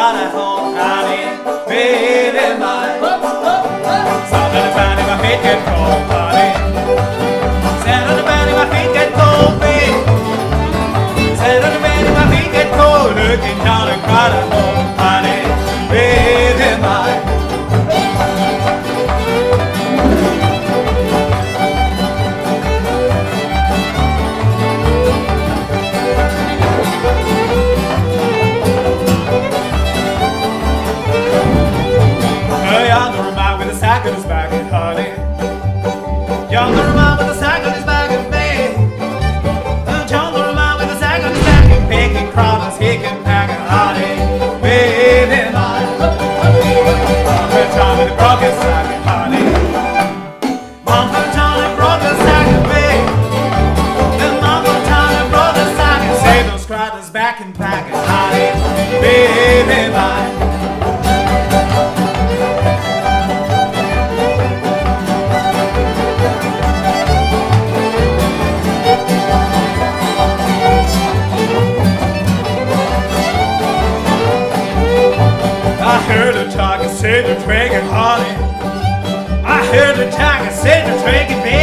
cry home, honey, baby mine. Sound of the band in my feet get cold, honey. Sound of the band in my feet get cold, babe. Sound of the band in my feet get cold. Looking down and cry home, honey, baby mine. Sack on his back and honey. Yonder man with a sack on his back and babe. Yonder man with a sack on his back and picking crumbs, he can pack and honey, baby mine. Uncle John with a broken sack and honey. Uncle John and broken sack and babe. Then Uncle John and broken sack and save those crackers back and pack and honey, baby mine. I heard a talk and said they're drinking honey. I heard a talk and said they're drinking beer.